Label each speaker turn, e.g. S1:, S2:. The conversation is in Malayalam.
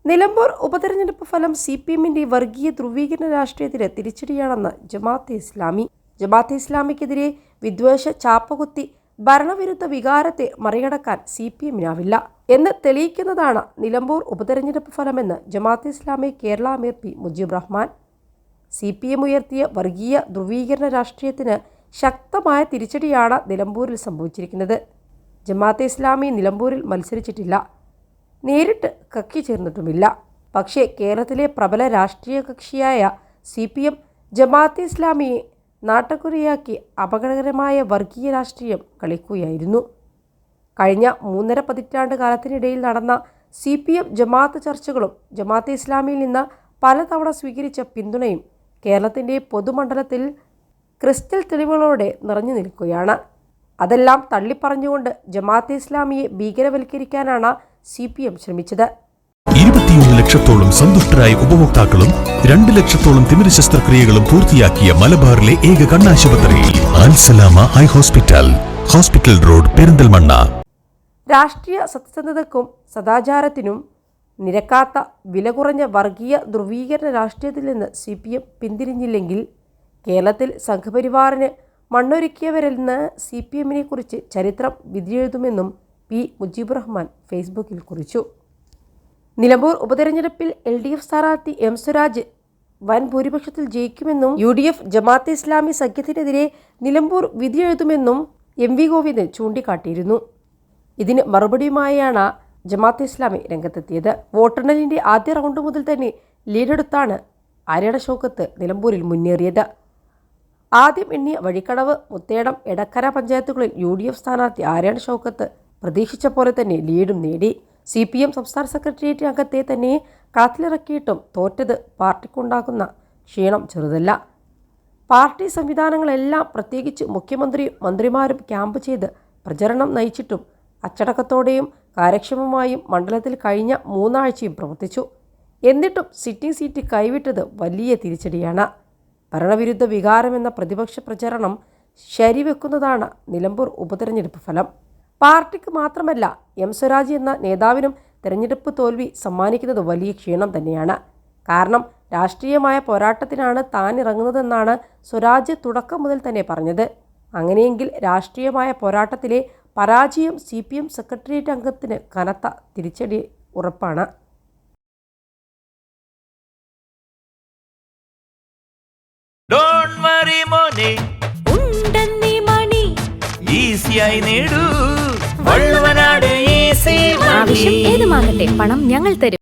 S1: നിലമ്പൂർ ഉപതെരഞ്ഞെടുപ്പ് ഫലം CPM-ന്റെ വർഗീയ ധ്രുവീകരണ രാഷ്ട്രീയത്തിന് തിരിച്ചടിയാണെന്ന് ജമാഅത്തെ ഇസ്ലാമി. ജമാഅത്തെ ഇസ്ലാമിക്കെതിരെ വിദ്വേഷ ചാപ്പകുത്തി ഭരണവിരുദ്ധ വികാരത്തെ മറികടക്കാൻ CPM-നാവില്ല എന്ന് തെളിയിക്കുന്നതാണ് നിലമ്പൂർ ഉപതെരഞ്ഞെടുപ്പ് ഫലമെന്ന് ജമാഅത്തെ ഇസ്ലാമി കേരള അമീർ പി മുജീബ് റഹ്മാൻ. CPM ഉയർത്തിയ വർഗീയ ധ്രുവീകരണ രാഷ്ട്രീയത്തിന് ശക്തമായ തിരിച്ചടിയാണ് നിലമ്പൂരിൽ സംഭവിച്ചിരിക്കുന്നത്. ജമാഅത്തെ ഇസ്ലാമി നിലമ്പൂരിൽ മത്സരിച്ചിട്ടില്ല, നേരിട്ട് കക്ഷി ചേർന്നിട്ടുമില്ല. പക്ഷേ കേരളത്തിലെ പ്രബല രാഷ്ട്രീയ കക്ഷിയായ CPM ജമാഅത്തെ ഇസ്ലാമിയെ നാട്ടക്കുരയാക്കി അപകടകരമായ വർഗീയ രാഷ്ട്രീയം കളിക്കുകയായിരുന്നു. കഴിഞ്ഞ 3.5 പതിറ്റാണ്ട് കാലത്തിനിടയിൽ നടന്ന CPM ജമാഅത്ത് ചർച്ചകളും ജമാഅത്തെ ഇസ്ലാമിയിൽ നിന്ന് പലതവണ സ്വീകരിച്ച പിന്തുണയും കേരളത്തിൻ്റെ പൊതുമണ്ഡലത്തിൽ ക്രിസ്റ്റൽ തെളിവുകളോടെ നിറഞ്ഞു നിൽക്കുകയാണ്. അതെല്ലാം തള്ളിപ്പറഞ്ഞുകൊണ്ട് ജമാഅത്തെ ഇസ്ലാമിയെ ഭീകരവൽക്കരിക്കാനാണ് CPM ശ്രമിച്ചത്.
S2: 21 ലക്ഷത്തോളം സന്തുഷ്ടരായ ഉപഭോക്താക്കളും 2 ലക്ഷത്തോളം തിമിര ശസ്ത്രക്രിയകളും പൂർത്തിയാക്കിയ മലബാറിലെ ഏക കണ്ണാശുപത്രി Al Salama eye hospital road, Perinthalmanna.
S1: രാഷ്ട്രീയ സത്യസന്ധതയ്ക്കും സദാചാരത്തിനും നിരക്കാത്ത വില കുറഞ്ഞ വർഗീയ ധ്രുവീകരണ രാഷ്ട്രീയത്തിൽ നിന്ന് CPM പിന്തിരിഞ്ഞില്ലെങ്കിൽ കേരളത്തിൽ സംഘപരിവാറിന് മണ്ണൊരുക്കിയവരെന്ന് CPM-നെ കുറിച്ച് ചരിത്രം വിധിയെഴുതുമെന്നും പി മുജീബ് റഹ്മാൻ ഫേസ്ബുക്കിൽ കുറിച്ചു. നിലമ്പൂർ ഉപതെരഞ്ഞെടുപ്പിൽ LDF സ്ഥാനാർത്ഥി M സ്വരാജ് വൻ ഭൂരിപക്ഷത്തിൽ ജയിക്കുമെന്നും UDF ജമാഅത്തെ ഇസ്ലാമി സഖ്യത്തിനെതിരെ നിലമ്പൂർ വിധിയെഴുതുമെന്നും MV ഗോവിന്ദൻ ചൂണ്ടിക്കാട്ടിയിരുന്നു. ഇതിന് മറുപടിയുമായാണ് ജമാഅത്തെ ഇസ്ലാമി രംഗത്തെത്തിയത്. വോട്ടെണ്ണലിൻ്റെ ആദ്യ റൗണ്ട് മുതൽ തന്നെ ലീഡെടുത്താണ് ആര്യാടൻ ഷൗക്കത്ത് നിലമ്പൂരിൽ മുന്നേറിയത്. ആദ്യം എണ്ണിയ വഴിക്കടവ്, മുത്തേടം, എടക്കര പഞ്ചായത്തുകളിൽ UDF സ്ഥാനാർത്ഥി ആര്യാടൻ ഷൗക്കത്ത് പ്രതീക്ഷിച്ച പോലെ തന്നെ ലീഡും നേടി. CPM സംസ്ഥാന സെക്രട്ടേറിയറ്റ് അംഗത്തെ തന്നെ കളത്തിലിറക്കിയിട്ടും തോറ്റത് പാർട്ടിക്കുണ്ടാക്കുന്ന ക്ഷീണം ചെറുതല്ല. പാർട്ടി സംവിധാനങ്ങളെല്ലാം, പ്രത്യേകിച്ച് മുഖ്യമന്ത്രിയും മന്ത്രിമാരും ക്യാമ്പ് ചെയ്ത് പ്രചരണം നയിച്ചിട്ടും അച്ചടക്കത്തോടെയും കാര്യക്ഷമമായും മണ്ഡലത്തിൽ കഴിഞ്ഞ 3 ആഴ്ചയും പ്രവർത്തിച്ചു. എന്നിട്ടും സിറ്റിംഗ് സീറ്റ് കൈവിട്ടത് വലിയ തിരിച്ചടിയാണ്. ഭരണവിരുദ്ധ വികാരമെന്ന പ്രതിപക്ഷ പ്രചരണം ശരിവെക്കുന്നതാണ് നിലമ്പൂർ ഉപതെരഞ്ഞെടുപ്പ് ഫലം. പാർട്ടിക്ക് മാത്രമല്ല, M സ്വരാജ് എന്ന നേതാവിനും തെരഞ്ഞെടുപ്പ് തോൽവി സമ്മാനിക്കുന്നത് വലിയ ക്ഷീണം തന്നെയാണ്. കാരണം രാഷ്ട്രീയമായ പോരാട്ടത്തിനാണ് താൻ ഇറങ്ങുന്നതെന്നാണ് സ്വരാജ് തുടക്കം മുതൽ തന്നെ പറഞ്ഞത്. അങ്ങനെയെങ്കിൽ രാഷ്ട്രീയമായ പോരാട്ടത്തിലെ പരാജയം CPM സെക്രട്ടേറിയറ്റ് അംഗത്തിന് കനത്ത തിരിച്ചടി ഉറപ്പാണ്.
S3: ആവശ്യം ഏതുമാകട്ടെ, പണം ഞങ്ങൾ തരും.